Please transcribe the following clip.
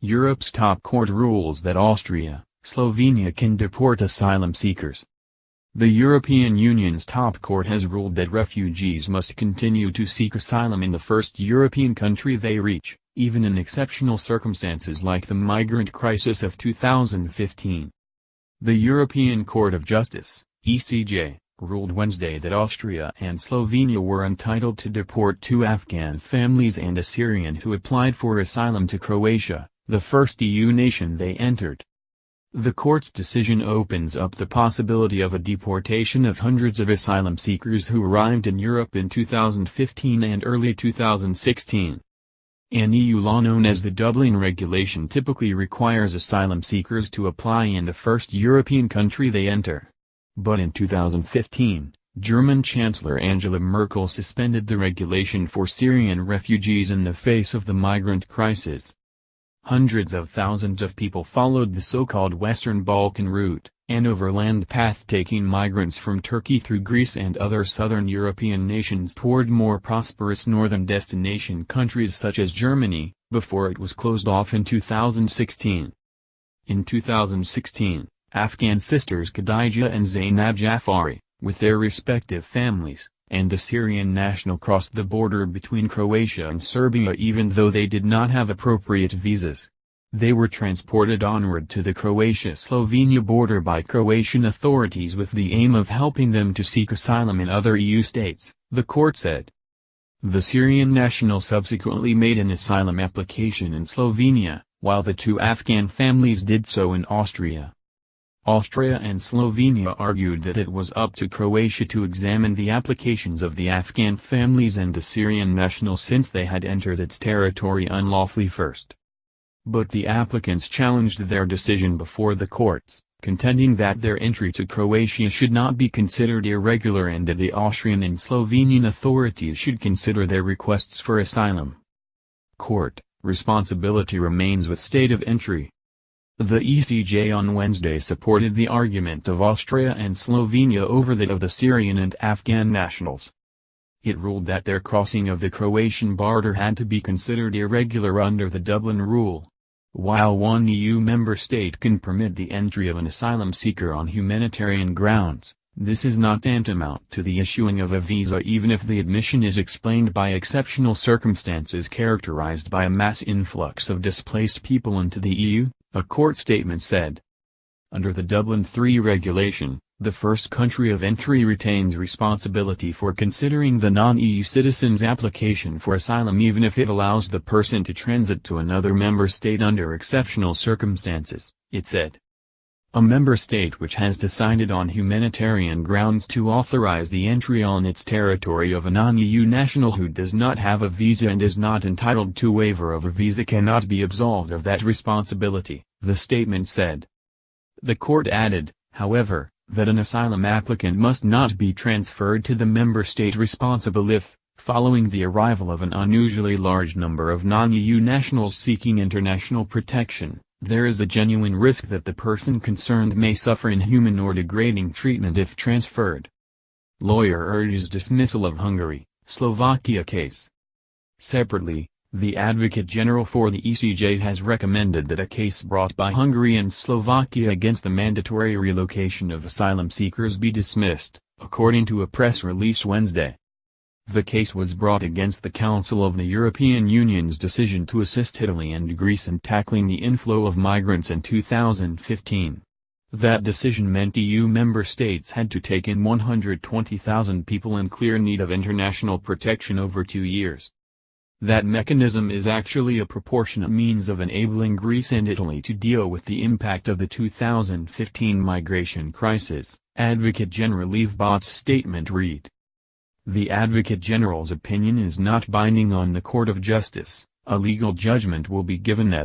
Europe's top court rules that Austria, Slovenia can deport asylum seekers. The European Union's top court has ruled that refugees must continue to seek asylum in the first European country they reach, even in exceptional circumstances like the migrant crisis of 2015. The European Court of Justice, ECJ, ruled Wednesday that Austria and Slovenia were entitled to deport 2 Afghan families and a Syrian who applied for asylum to Croatia, the first EU nation they entered. The court's decision opens up the possibility of a deportation of hundreds of asylum seekers who arrived in Europe in 2015 and early 2016. An EU law known as the Dublin Regulation typically requires asylum seekers to apply in the first European country they enter. But in 2015, German Chancellor Angela Merkel suspended the regulation for Syrian refugees in the face of the migrant crisis. Hundreds of thousands of people followed the so-called Western Balkan route, an overland path taking migrants from Turkey through Greece and other southern European nations toward more prosperous northern destination countries such as Germany, before it was closed off in 2016. In 2016, Afghan sisters Khadija and Zainab Jafari, with their respective families, and the Syrian national crossed the border between Croatia and Serbia even though they did not have appropriate visas. They were transported onward to the Croatia-Slovenia border by Croatian authorities with the aim of helping them to seek asylum in other EU states, the court said. The Syrian national subsequently made an asylum application in Slovenia, while the 2 Afghan families did so in Austria. Austria and Slovenia argued that it was up to Croatia to examine the applications of the Afghan families and the Syrian nationals since they had entered its territory unlawfully first. But the applicants challenged their decision before the courts, contending that their entry to Croatia should not be considered irregular and that the Austrian and Slovenian authorities should consider their requests for asylum. Court, responsibility remains with state of entry. The ECJ on Wednesday supported the argument of Austria and Slovenia over that of the Syrian and Afghan nationals. It ruled that their crossing of the Croatian border had to be considered irregular under the Dublin Rule. While one EU member state can permit the entry of an asylum seeker on humanitarian grounds, this is not tantamount to the issuing of a visa even if the admission is explained by exceptional circumstances characterized by a mass influx of displaced people into the EU. A court statement said. Under the Dublin III regulation, the first country of entry retains responsibility for considering the non-EU citizen's application for asylum even if it allows the person to transit to another member state under exceptional circumstances, it said. A member state which has decided on humanitarian grounds to authorize the entry on its territory of a non-EU national who does not have a visa and is not entitled to waiver of a visa cannot be absolved of that responsibility, the statement said. The court added, however, that an asylum applicant must not be transferred to the member state responsible if, following the arrival of an unusually large number of non-EU nationals seeking international protection, there is a genuine risk that the person concerned may suffer inhuman or degrading treatment if transferred. Lawyer urges dismissal of Hungary, Slovakia case. Separately, the Advocate General for the ECJ has recommended that a case brought by Hungary and Slovakia against the mandatory relocation of asylum seekers be dismissed, according to a press release Wednesday. The case was brought against the Council of the European Union's decision to assist Italy and Greece in tackling the inflow of migrants in 2015. That decision meant EU member states had to take in 120,000 people in clear need of international protection over 2 years. That mechanism is actually a proportionate means of enabling Greece and Italy to deal with the impact of the 2015 migration crisis, Advocate General Yves Bot's statement read. The Advocate General's opinion is not binding on the Court of Justice. A legal judgment will be given at a